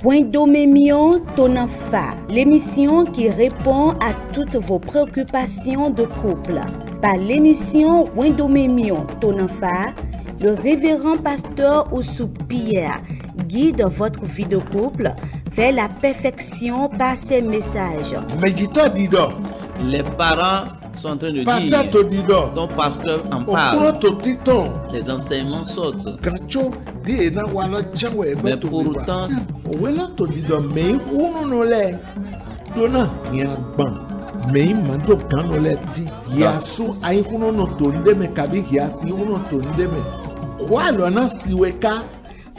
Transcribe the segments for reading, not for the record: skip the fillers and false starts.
Wendomemion Tonanfa, l'émission qui répond à toutes vos préoccupations de couple. Par l'émission Wendomemion Tonanfa, le révérend pasteur Oussou Pierre guide votre vie de couple vers la perfection par ses messages. Les parents sont en train de dire, ton pasteur en parle, les enseignements sortent. Mais pourtant,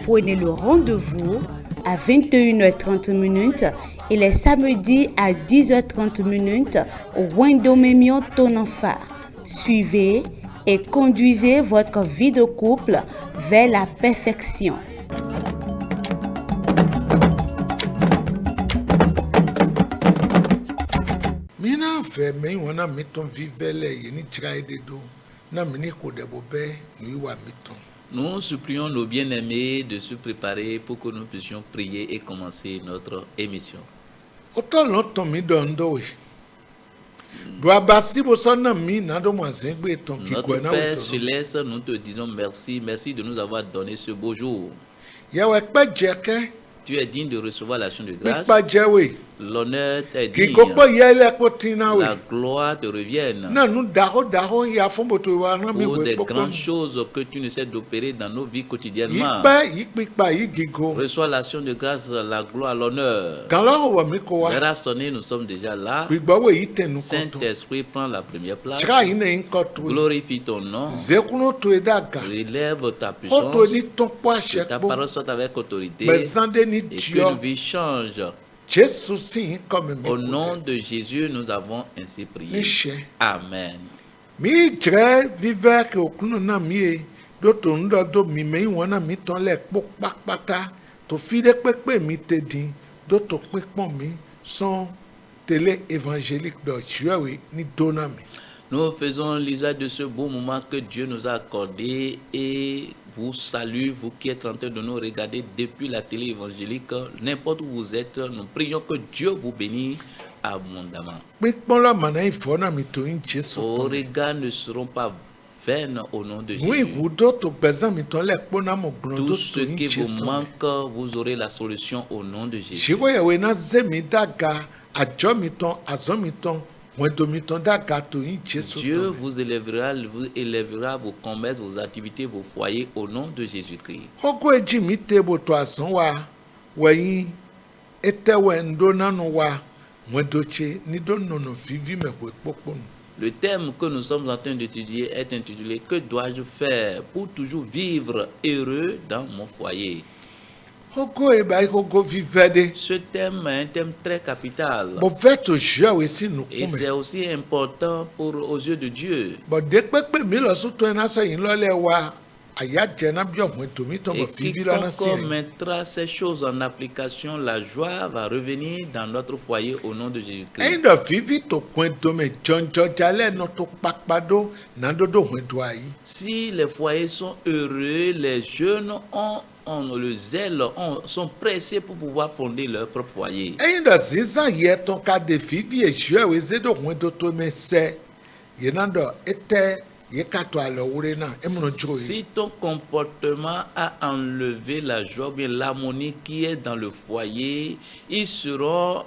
prenez le rendez-vous à 21h30 et les samedis à 10h30 au Wendomemion Tonanfa. Suivez et conduisez votre vie de couple vers la perfection. Nous supplions nos bien-aimés de se préparer pour que nous puissions prier et commencer notre émission. Notre Père Céleste, nous te disons merci, merci de nous avoir donné ce beau jour. Tu es digne de recevoir l'action de grâce. L'honneur t'est digne. La gloire te revienne. Pour des grandes choses que tu ne sais d'opérer dans nos vies quotidiennement. Reçois l'action de grâce, la gloire, l'honneur. L'heure a sonné, nous sommes déjà là. Saint-Esprit prend la première place. Glorifie ton nom. Élève ta puissance. Que ta parole soit avec autorité. Et que nos vies changent. Au nom de Jésus, nous avons ainsi prié. Amen. Nous faisons l'usage de ce beau moment que Dieu nous a accordé et vous salue, vous qui êtes en train de nous regarder depuis la télé évangélique, n'importe où vous êtes, nous prions que Dieu vous bénisse abondamment. Vos regards ne seront pas vains au nom de Jésus. Tout ce qui vous manque, vous aurez la solution au nom de Jésus. Dieu vous élèvera vos commerces, vos activités, vos foyers au nom de Jésus-Christ. Le thème que nous sommes en train d'étudier est intitulé « Que dois-je faire pour toujours vivre heureux dans mon foyer ?» Ce thème est un thème très capital. Et c'est aussi important aux yeux de Dieu. Et quiconque mettra ces choses en application, la joie va revenir dans notre foyer au nom de Jésus-Christ. Si les foyers sont heureux, les jeunes ont le zèle, sont pressés pour pouvoir fonder leur propre foyer. Si ton comportement a enlevé la joie, bien l'harmonie qui est dans le foyer, ils seront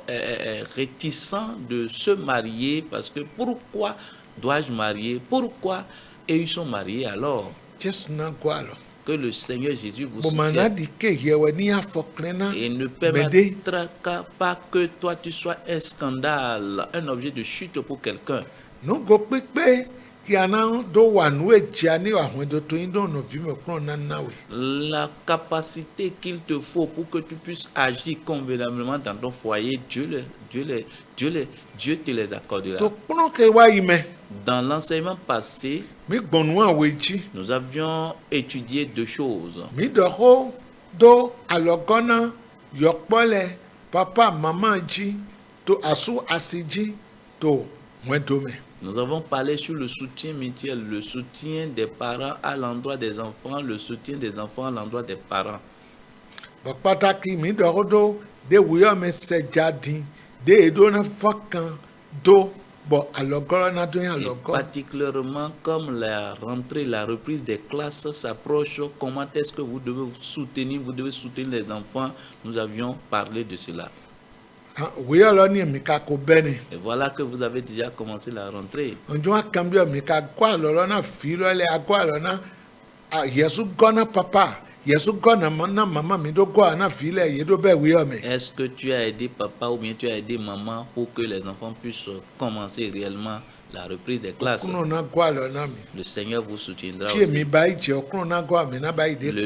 réticents de se marier parce que pourquoi dois-je marier? Pourquoi? Et ils sont mariés alors. Que le Seigneur Jésus vous soutienne et ne permettra pas que toi tu sois un scandale, un objet de chute pour quelqu'un. La capacité qu'il te faut pour que tu puisses agir convenablement dans ton foyer, Dieu te les accordera. Dans l'enseignement passé, nous avions étudié deux choses. Nous avons parlé sur le soutien mutuel, le soutien des parents à l'endroit des enfants, le soutien des enfants à l'endroit des parents. Pataki mi dorodo de wuyo me sejadi de edona fakan do bon alogoro na do yan logo. Particulièrement comme la rentrée, la reprise des classes s'approche, comment est-ce que vous devez soutenir les enfants? Nous avions parlé de cela. Et voilà que vous avez déjà commencé la rentrée. Est-ce que tu as aidé papa ou bien tu as aidé maman pour que les enfants puissent commencer réellement la reprise des classes? Le Seigneur vous soutiendra aussi. Le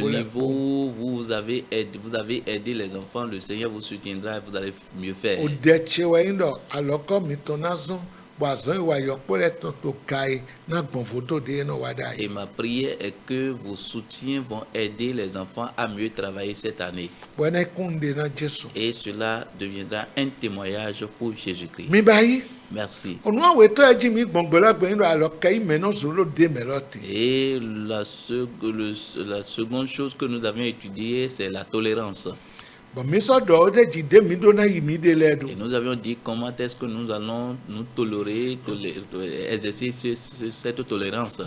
niveau où vous avez aidé les enfants, le Seigneur vous soutiendra et vous allez mieux faire. Et ma prière est que vos soutiens vont aider les enfants à mieux travailler cette année. Et cela deviendra un témoignage pour Jésus-Christ. Merci. Et la seconde chose que nous avions étudiée, c'est la tolérance. Et nous avions dit comment est-ce que nous allons nous tolérer, exercer cette tolérance.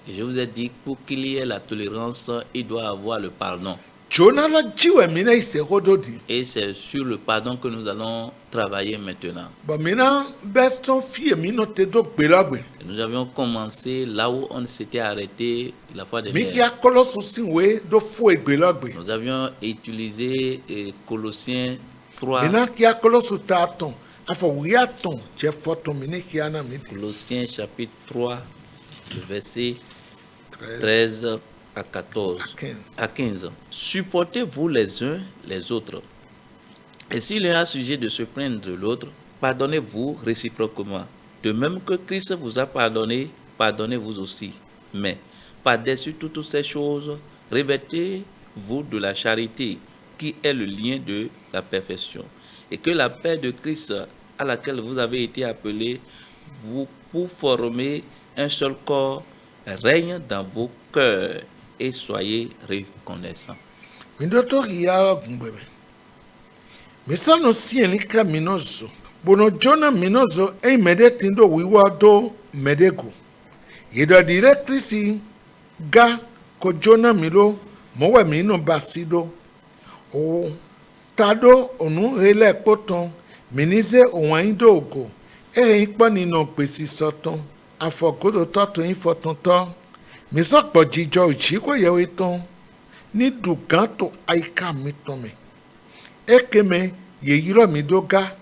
Et je vous ai dit, pour qu'il y ait la tolérance, il doit avoir le pardon. Et c'est sur le pardon que nous allons travailler maintenant. Et nous avions commencé là où on s'était arrêté la fois dernière. Nous avions utilisé Colossiens 3. Colossiens chapitre 3, le verset 13 à 14, à 15. Supportez-vous les uns les autres. Et s'il est à sujet de se plaindre de l'autre, pardonnez-vous réciproquement. De même que Christ vous a pardonné, pardonnez-vous aussi. Mais, par-dessus toutes ces choses, revêtez-vous de la charité, qui est le lien de la perfection. Et que la paix de Christ, à laquelle vous avez été appelés, pour former un seul corps, règne dans vos cœurs. Et soyez reconnaissants. Bono Jona minozo e medetindo wiwado medego. Yedo directrisi ga ko Jona milo mowe mino basido. O tado onu hele poton minize onwaindo ogo. E ipa nino pesi soton. Afokodo toto infotonto. Misokpo jijo uchiko yeweton. Ni duganto aika mitome. Ekeme yeyiro midoga.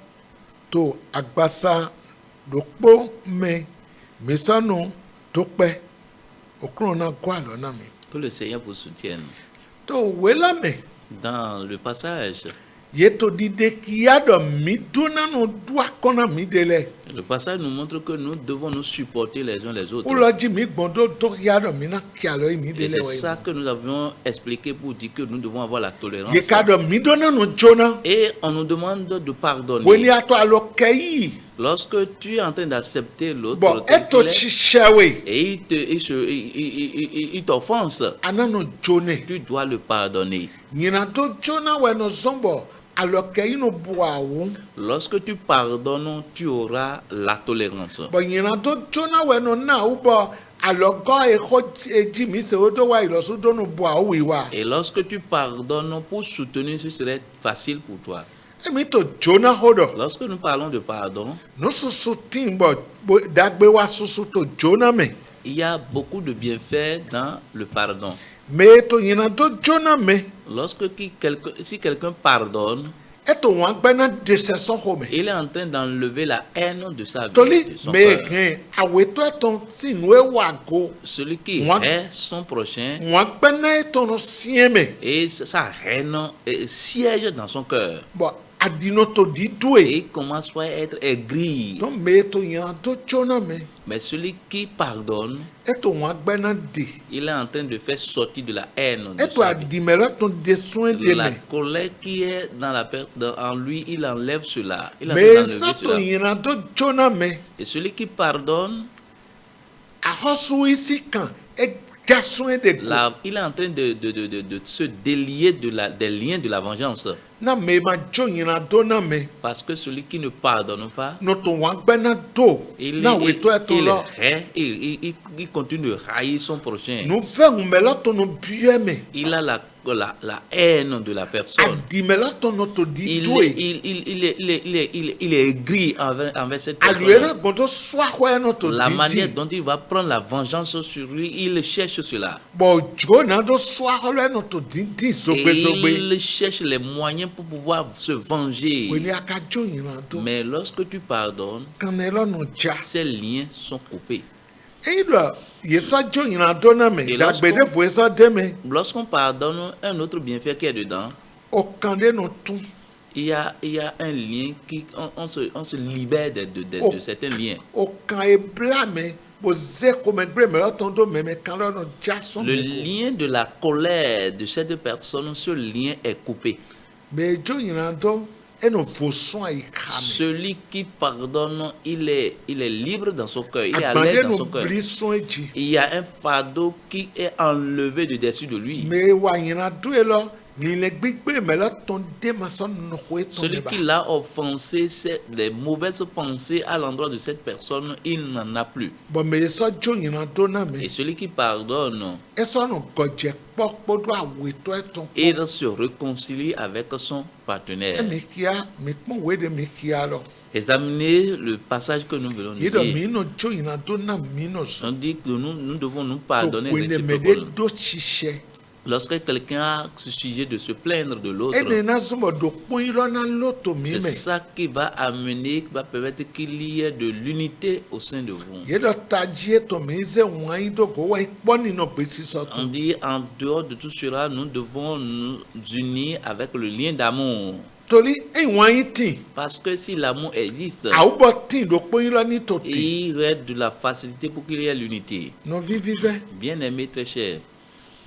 To agbasa dokpo me mesano tokpe okrona kwa lona me. Que le Seigneur vous soutienne. To wela me. Dans le passage. Yeto dide kiado miduna no dua kona midele. Le passage nous montre que nous devons nous supporter les uns les autres. Et c'est ça que nous avions expliqué pour dire que nous devons avoir la tolérance. Et on nous demande de pardonner. Lorsque tu es en train d'accepter l'autre, et il t'offense, tu dois le pardonner. Lorsque tu pardonnes, tu auras la tolérance. Et lorsque tu pardonnes, pour soutenir, ce serait facile pour toi. Lorsque nous parlons de pardon, il y a beaucoup de bienfaits dans le pardon. Si quelqu'un pardonne, il est en train d'enlever la haine de sa vie, de son cœur. Celui qui hait son prochain, et sa haine siège dans son cœur. Et il commence à être aigri. Mais celui qui pardonne, il est en train de faire sortir de la haine de sa vie. La colère qui est en lui, il enlève cela. Il est en train d'enlever cela. Et celui qui pardonne, il est en train de se délier des liens de la vengeance. Parce que celui qui ne pardonne pas, il continue de haïr son prochain. Il a la haine de la personne. Il est aigri envers cette personne. La manière dont il va prendre la vengeance sur lui, il cherche cela. Il cherche les moyens pour pouvoir se venger. Mais lorsque tu pardonnes, ces liens sont coupés. Et lorsqu'on pardonne, un autre bienfait qui est dedans, il y a un lien qui on se libère de certains liens. Le lien de la colère de cette personne, ce lien est coupé. Celui qui pardonne, il est libre dans son cœur, il est à l'aise dans son cœur. Il y a un fardeau qui est enlevé de dessus de lui. Celui qui l'a offensé, c'est des mauvaises pensées à l'endroit de cette personne, il n'en a plus. Et celui qui pardonne, il se réconcilie avec son partenaire. Examinez le passage que nous venons de lire. On dit que nous devons nous pardonner réciproquement. Lorsque quelqu'un a ce sujet de se plaindre de l'autre, c'est ça qui va amener, qui va permettre qu'il y ait de l'unité au sein de vous. On dit, en dehors de tout cela, nous devons nous unir avec le lien d'amour. Parce que si l'amour existe, il reste de la facilité pour qu'il y ait l'unité. Bien aimé, très cher.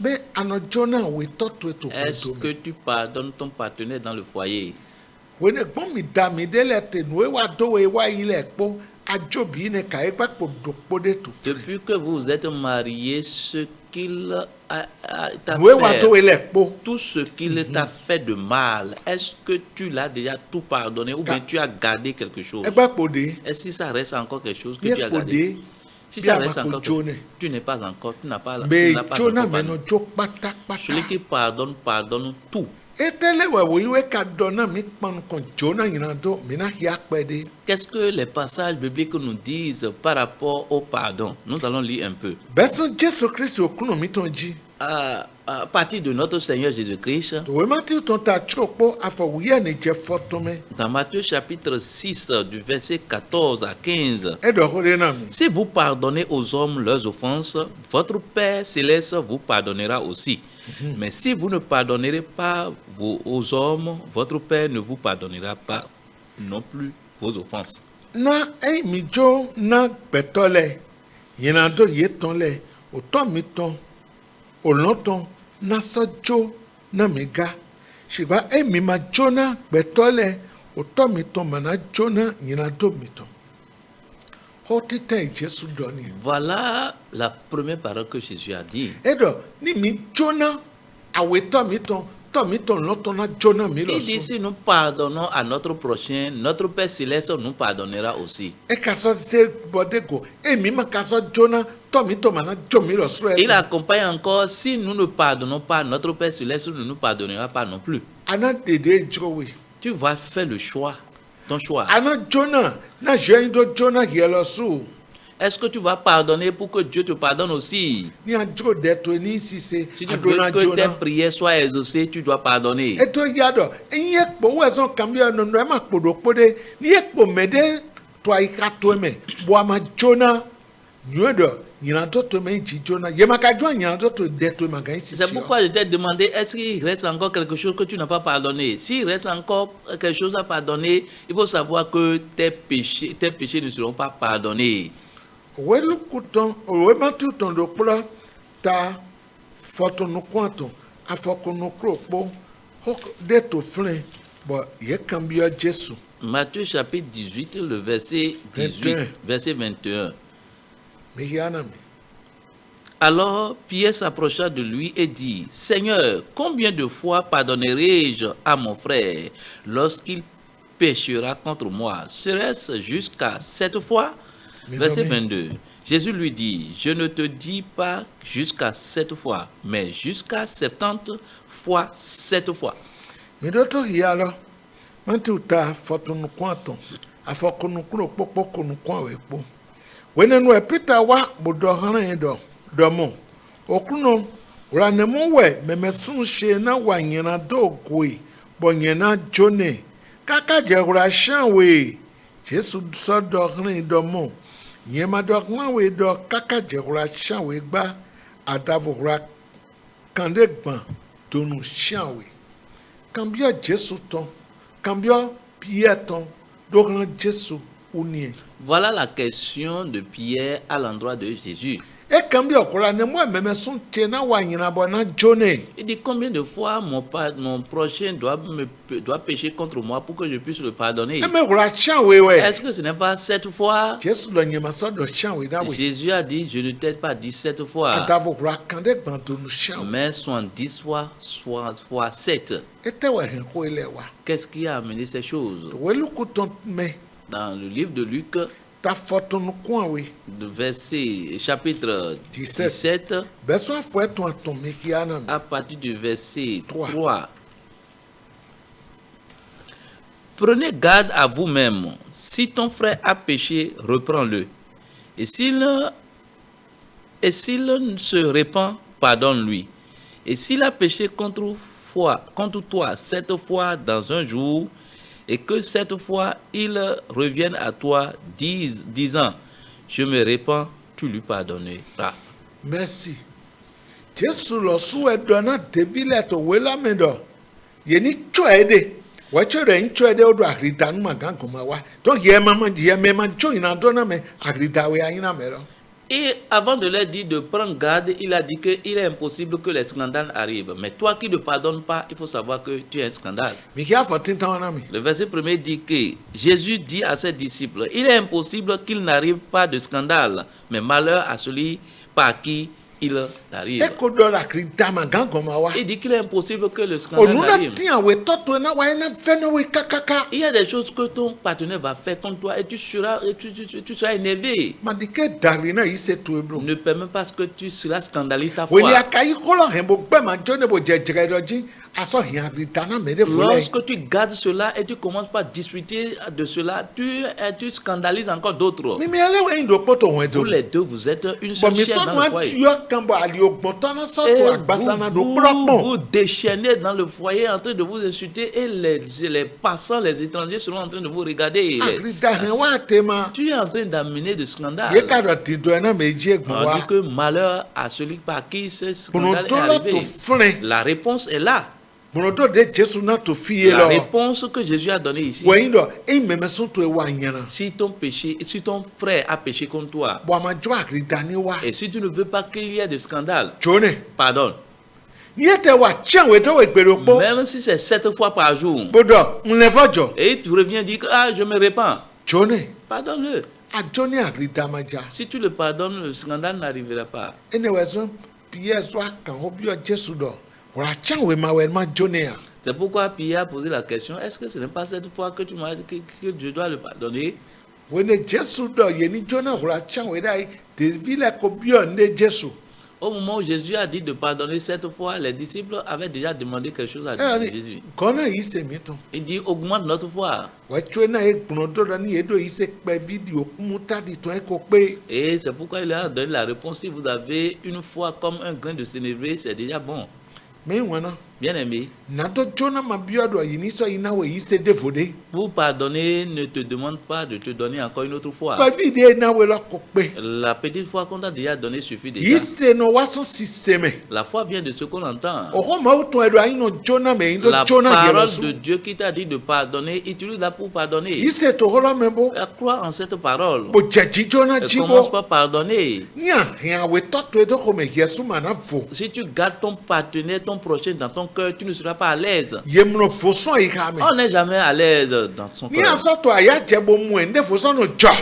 Est-ce que tu pardonnes ton partenaire dans le foyer? Depuis que vous êtes mariés, ce qu'il t'a fait, tout ce qu'il t'a fait de mal, est-ce que tu l'as déjà tout pardonné ou bien tu as gardé quelque chose? Est-ce que ça reste encore quelque chose que tu as gardé? Si ça reste encore, tu n'es pas encore, tu n'as pas encore pardonné. Celui qui pardonne, pardonne tout. Qu'est-ce que les passages bibliques nous disent par rapport au pardon? Nous allons lire un peu. À partir de notre Seigneur Jésus-Christ, dans Matthieu chapitre 6, du verset 14 à 15, si vous pardonnez aux hommes leurs offenses, votre Père céleste vous pardonnera aussi. Mais si vous ne pardonnerez pas aux hommes, votre Père ne vous pardonnera pas non plus vos offenses. Voilà la première parole que Jésus a dit. Il dit, si nous pardonnons à notre prochain, notre Père céleste nous pardonnera aussi. Il accompagne encore, si nous ne pardonnons pas, notre Père céleste ne nous pardonnera pas non plus. Tu vas faire le choix, ton choix. Est-ce que tu vas pardonner pour que Dieu te pardonne aussi? Si tu veux que tes prières soient exaucées, tu dois pardonner. C'est pourquoi je t'ai demandé, est-ce qu'il reste encore quelque chose que tu n'as pas pardonné? S'il reste encore quelque chose à pardonner, il faut savoir que tes péchés ne seront pas pardonnés. Matthieu chapitre 18, le verset 18, verset 21. Alors Pierre s'approcha de lui et dit, Seigneur, combien de fois pardonnerai-je à mon frère lorsqu'il péchera contre moi? Serait-ce jusqu'à 7 fois? Verset 22. Jésus lui dit, je ne te dis pas jusqu'à 7 fois, mais jusqu'à 70 fois 7 fois. Domo okuno ranemu we memesun she na wanyena dogwe bonyena jone kaka jehura shanwe Jesu so dohrin domo yema dokman we do kaka jehura shanwe gba adavura kande gban tonu shanwe kambia Jesu ton kambia Pierre ton dohran Jesu unie. Voilà la question de Pierre à l'endroit de Jésus. Il dit combien de fois mon prochain doit pécher contre moi pour que je puisse le pardonner? Est-ce que ce n'est pas 7 fois? Jésus a dit, je ne t'ai pas dit 7 fois, mais 70 fois 7. Qu'est-ce qui a amené ces choses? Dans le livre de Luc, chapitre 17, à partir du verset 3. Prenez garde à vous-même. Si ton frère a péché, reprends-le. Et s'il se repent, pardonne-lui. Et s'il a péché contre toi 7 fois dans un jour, et que cette fois il revienne à toi disant, je me répands, tu lui pardonneras. Merci. Jésus le souhait donna devile to wela mendo. Yeni choede. Wachore nchoede odo agrita numa gankoma wa. To yemama joina donna me agrita we ayina mero. Et avant de leur dire de prendre garde, il a dit qu'il est impossible que les scandales arrivent. Mais toi qui ne pardonnes pas, il faut savoir que tu es un scandale. Le verset 1er dit que Jésus dit à ses disciples, il est impossible qu'il n'arrive pas de scandale, mais malheur à celui par qui il arrive. Il dit qu'il est impossible que le scandale arrive. Il y a des choses que ton partenaire va faire contre toi et tu seras énervé. Ne permets pas que tu seras scandalisé ta foi. Lorsque tu gardes cela et tu commences par discuter de cela, tu scandalises encore d'autres. Vous les deux, vous êtes une seule chair dans le foyer. Et vous déchaînez dans le foyer en train de vous insulter et les passants, les étrangers seront en train de vous regarder. Tu es en train d'amener de scandale. On dit que malheur à celui par qui ce scandale est arrivé. La réponse est là. La réponse que Jésus a donnée ici. Si ton frère a péché contre toi, et si tu ne veux pas qu'il y ait de scandale, pardonne. Même si c'est 7 fois par jour, et tu reviens dire que je me répands, pardonne-le. Si tu le pardonnes, le scandale n'arrivera pas. C'est pourquoi Pierre a posé la question, est-ce que ce n'est pas cette fois que tu m'as dit que je dois le pardonner? Au moment où Jésus a dit de pardonner 7 fois, les disciples avaient déjà demandé quelque chose à Jésus. Il dit, augmente notre foi. Et c'est pourquoi il a donné la réponse, si vous avez une foi comme un grain de sénévé, c'est déjà bon. Bien aimé, pour pardonner ne te demande pas de te donner encore une autre fois. La petite foi qu'on t'a déjà donnée suffit déjà. La foi vient de ce qu'on entend. La parole de Dieu qui t'a dit de pardonner, utilise-la pour pardonner. Crois en cette parole. Commence par pardonner. Si tu gardes ton partenaire, ton prochain dans ton cœur, tu ne seras pas à l'aise. On n'est jamais à l'aise dans son cœur.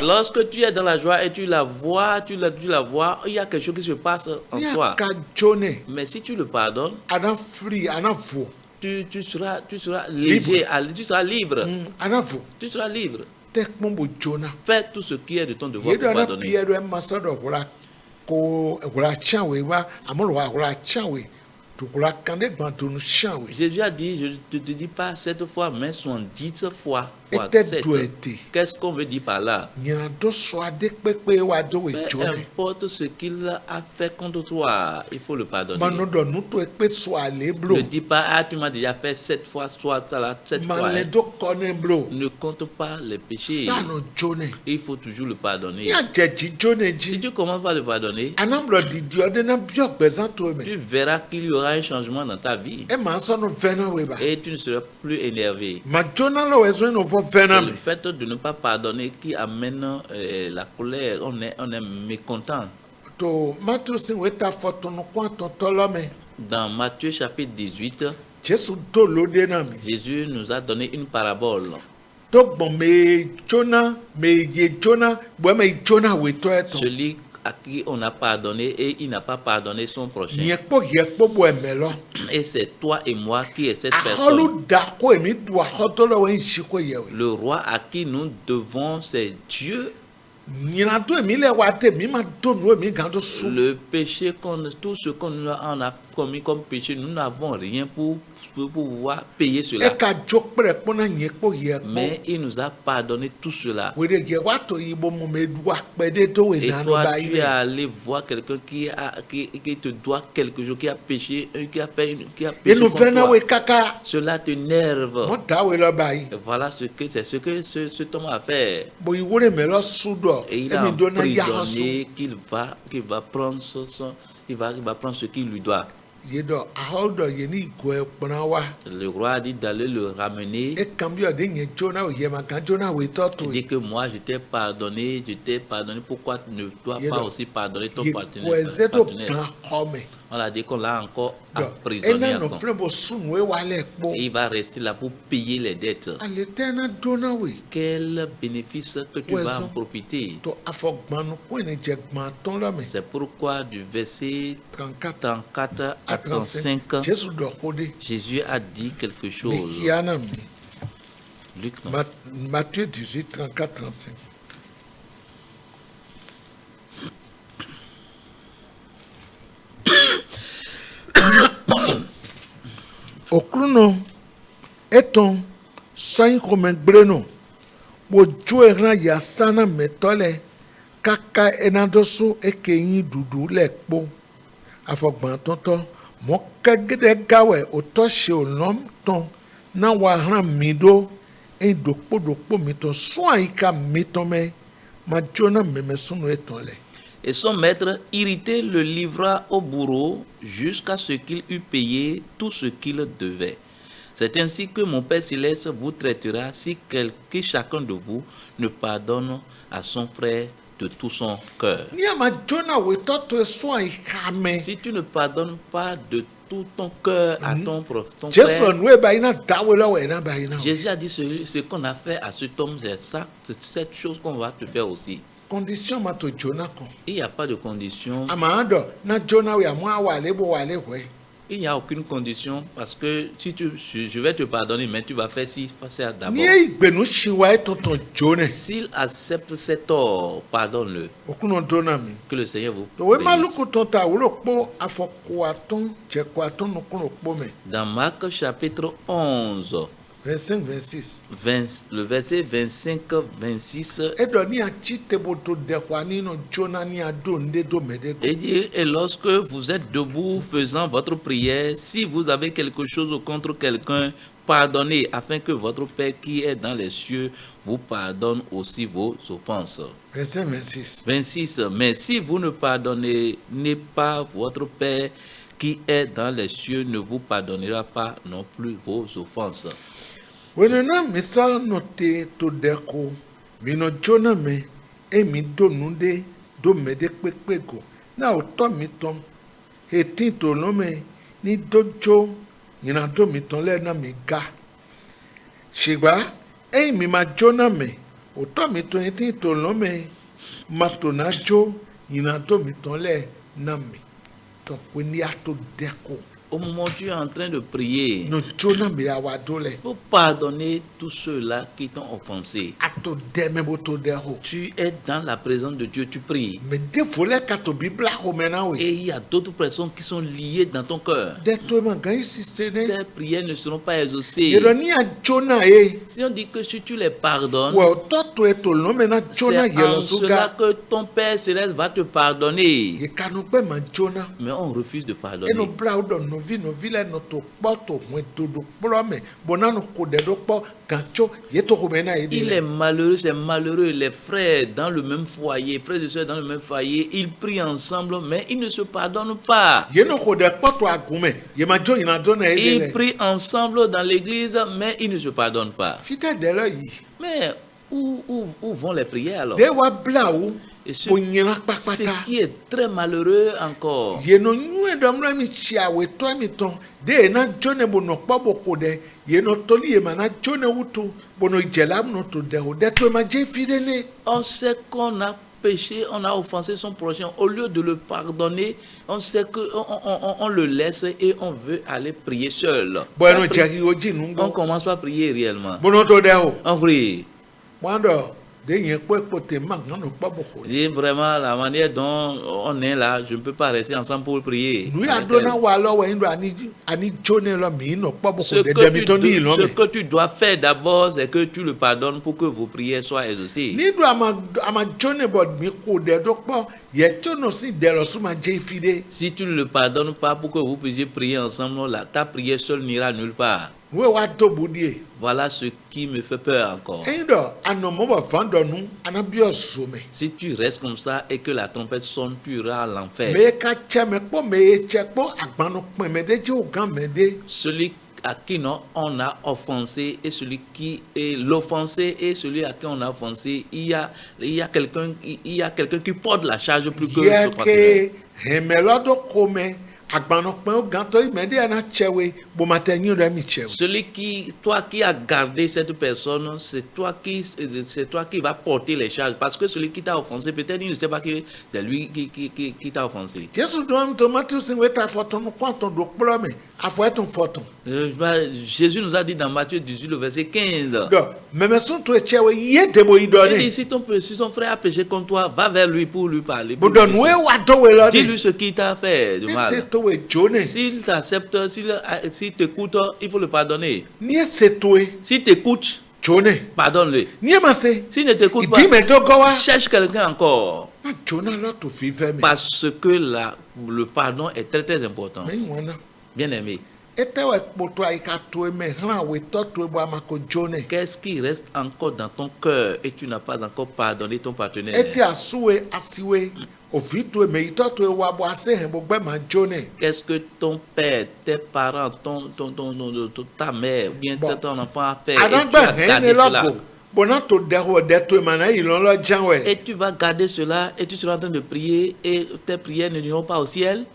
Lorsque tu es dans la joie et tu la vois, il y a quelque chose qui se passe en toi. Mais si tu le pardonnes, tu seras léger, tu seras libre. Tu seras libre. Fais tout ce qui est de ton devoir pour pardonner. Jésus a dit, je ne te dis pas 7 fois, mais 70 fois. 7. Qu'est-ce qu'on veut dire par là? Peu importe ce qu'il a fait contre toi, il faut le pardonner. Ne dis pas, ah, tu m'as déjà fait 7 fois, soit ça là, 7 fois. Ne compte pas les péchés. Il faut toujours le pardonner. Si tu commences par le pardonner, tu verras qu'il y aura un changement dans ta vie. Et tu ne seras plus énervé. C'est le fait de ne pas pardonner qui amène la colère. On est mécontent. Dans Matthieu chapitre 18, Jésus nous a donné une parabole. Celui à qui on a pardonné et il n'a pas pardonné son prochain. Et c'est toi et moi qui est cette personne. Le roi à qui nous devons, c'est Dieu. Le péché, tout ce qu'on a commis comme péché, nous n'avons rien pour pouvoir payer cela. Mais il nous a pardonné tout cela. Et toi, tu es allé voir quelqu'un qui te doit quelque chose, qui a péché, qui a péché contre toi. Cela t'énerve. Voilà ce que cet homme a fait. Et il a un prisonnier qu'il va prendre il va prendre ce qu'il lui doit. Le roi a dit d'aller le ramener. Il dit que moi je t'ai pardonné. Pourquoi tu ne dois pas aussi pardonner ton partenaire? On a dit qu'on l'a encore emprisonné. Et il va rester là pour payer les dettes. Quel bénéfice que tu vas en profiter. C'est pourquoi du verset 34 à 35, Jésus a dit quelque chose. Luc, Matthieu 18, 34, 35. Okruno eton sain comme breno bo joera ya sana metole kaka enadoso ekeyin dudu lekpo afogban tonton mo kagede gawe otose olom ton na wa ran mi do en dokpo mi ton so aika mi ton me ma jona me sunu eton le. Et son maître, irrité, le livra au bourreau jusqu'à ce qu'il eût payé tout ce qu'il devait. C'est ainsi que mon Père Céleste vous traitera si chacun de vous ne pardonne à son frère de tout son cœur. Si tu ne pardonnes pas de tout ton cœur à ton frère, Jésus a dit ce qu'on a fait à cet homme, c'est ça, c'est cette chose qu'on va te faire aussi. Condition mato Jonah. Il n'y a pas de condition. Il n'y a aucune condition parce que si je vais te pardonner, mais tu vas faire ça d'abord. S'il accepte cet tort, pardonne-le. Que le Seigneur vous bénisse. Dans Marc chapitre 11, 25-26. Le verset 25-26. Et lorsque vous êtes debout faisant votre prière, si vous avez quelque chose contre quelqu'un, pardonnez, afin que votre Père qui est dans les cieux vous pardonne aussi vos offenses. Verset 26. 26. Mais si vous ne pardonnez pas, votre Père qui est dans les cieux ne vous pardonnera pas non plus vos offenses. Wenena misa note to deko mino jona me emi do nunde do mede pekpego na oto mi tom hetin to no me ni dojo nyina do mi ton le na mi ga shigba e mi ma jona me o to mi ton eti to lo me ma to na jo nyina do mi ton le na mi to ko ni ato deko. Au moment où tu es en train de prier, no jona me ya wa do le. Faut pardonner tous ceux-là qui t'ont offensé. Ato de me boto de ho. Tu es dans la présence de Dieu, tu pries. Me de fole ka to bibla ho mena we. Et il y a d'autres personnes qui sont liées dans ton cœur. De to ma gan si se ne. Tes prières ne seront pas exaucées. Yero ni a jona e. Si on dit que si tu les pardonnes, Well, to e to lo mena jona c'est yelo en suga. cela que ton Père Céleste va te pardonner. Ye kanu pe ma jona. Mais on refuse de Eno pardonner. bla o do no vi le no to kpo to hwen to do kplo me bona no ko de do kpo kancho ye to ko mena e Il de. est malheureux, c'est malheureux. Les frères dans le même foyer, frères et sœurs dans le même foyer, ils prient ensemble, mais ils ne se pardonnent pas. Ye no ko de kpo to agume ye ma jo ina do na e Ils de. prient ensemble dans l'église, mais ils ne se pardonnent pas. Fite de lo yi. Mais où vont les prières alors? De wa bla o Et ce, o nyina ce kpakpata. qui est très malheureux encore, Ye no nyu do mra mi chia we to mi ton de na jo ne bo no kpo bo ko de ye no to li ye ma na jo ne wutu bo no jelam no to de o de to ma je fide ne. on sait qu'on a péché, on a offensé son prochain. Au lieu de le pardonner, on sait qu'on le laisse et on veut aller prier seul. Bueno jagi o ji nu On ngo. commence par prier réellement. Bo no to de o. On prie. Mwando de yen kwe pote man no kpo bo ko. Et vraiment, la manière dont on est là, je ne peux pas rester ensemble pour prier. Nu ya do na wa lo we ndo ani jone lo mi no kpo bo Ce ko de de mi to ni que, lo ce me. que tu dois faire d'abord, c'est que tu le pardonnes pour que vos prières soient exaucées. Ni do ama jone bod mi ko de do kpo ye jono si de lo su ma je fide. Si tu ne le pardonnes pas pour que vous puissiez prier ensemble, là, ta prière seule n'ira nulle part. We wa to budie. Voilà ce qui me fait peur encore. Endo anomo ba fando nu anabio sume. Si tu restes comme ça et que la trompette sonne, tu iras à l'enfer. Me ka che me po me che po agbanu pin me de je o gan me de. Celui à qui non, on a offensé et celui qui est l'offensé et celui à qui on a offensé, il y a quelqu'un qui porte la charge plus que ce partenaire. Hemelodo kome agbanu pin o gan to me de na chewe bo matenyu do mi chewe. Celui toi qui as gardé cette personne, c'est toi qui va porter les charges. Parce que celui qui t'a offensé, peut-être il ne sait pas que c'est lui qui t'a offensé. Jésus doit tomate sin we ta photo no kwanton do kplo me afo etun photo. Jésus nous a dit dans Matthieu 18, le verset 15. Do même son to chewe ye de bo Il idone. dit, si ton frère a péché contre toi, va vers lui pour lui parler. Bo don we wa do we lo Dis-lui ce qu'il t'a fait de mal. C'est to we jone. S'il t'accepte, s'il t'écoute, il faut le pardonner. Ni c'est to we S'il t'écoute, jone. pardonne-le. Ni ma se. S'il ne t'écoute pas, Di me do go wa. cherche quelqu'un encore. Na jona lo to fi fe me. Parce que le pardon est très très important. Me wona. Bien aimé, Ete we poto ai ka to me ran we to bo amako jone. qu'est-ce qui reste encore dans ton cœur et tu n'as pas encore pardonné ton partenaire? Ete asuwe asiwe ofito me ito to wa bo ase hen bo gbe ma jone. Qu'est-ce que ton père, tes parents, ta mère, ou bien Bon. ton enfant a fait et tu Adangbe vas hen garder ne cela? logo. Bona to deho de to mana ilon lo janwe. Et tu vas garder cela et tu seras en train de prier et tes prières ne iront pas au ciel.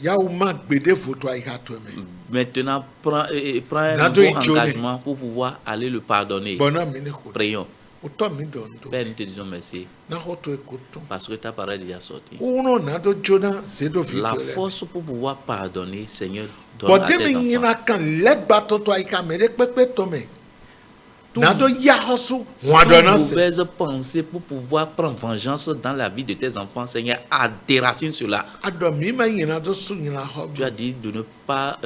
Ya ou ma gbede photo ai ka to me. Maintenant, prends un Nado nouveau ijone. engagement pour pouvoir aller le pardonner. Bona mi ne ko. Prions. O to mi don do. Père, nous te disons merci Na ho to ekoto. parce que ta parole est déjà sortie. Uno na do jona se do fi La to. force pour pouvoir pardonner, Seigneur, donne à Bode tes mi enfants. nyina kan legba to ai ka me de pepe to me. Na do ya hosu wa do na Toute se. mauvaise pensée pour pouvoir prendre vengeance dans la vie de tes enfants, Seigneur, à déracine cela. Ado mi ma nyina do su nyina ho. Tu as dit de ne pas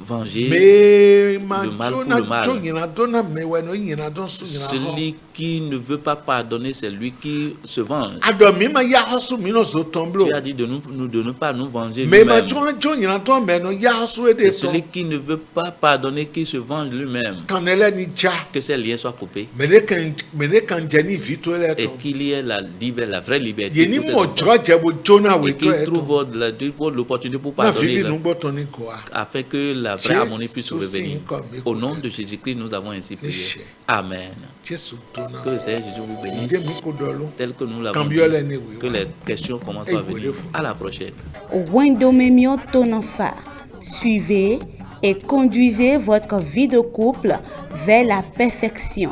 venger Me ma le mal pour jona le mal. jo nyina do na me we no nyina do su nyina ho. celui qui ne veut pas pardonner, c'est lui qui se venge. Ado mi ma ya hosu mi no zo tomblo. Tu as dit de ne pas nous venger Me ma lui-même. jo nyina to me no ya hosu e de C'est to. celui qui ne veut pas pardonner, qui se venge lui-même. Kanele ni ja. Que ces liens soient coupés Me ne kan jeni vito le et to. qu'il y ait la vraie liberté. Yeni pour tes mo enfants. jo je bo jona we Et to qu'il e to. trouve l'opportunité pour Na pardonner fibi là, nu gboto ni ko a. afin que la vraie harmonie puisse se Jésus, revenir. comme Au nom de Jésus-Christ, nous avons ainsi prié. Jésus. Amen. Jesu dona. Que le Seigneur Jésus vous Nde bénisse. mi ko dolo. Tel que nous l'avons dit, Cambiole ni we. que les questions commencent à venir. À la prochaine. Wendomemio Tonanfa. Suivez, et conduisez votre vie de couple vers la perfection.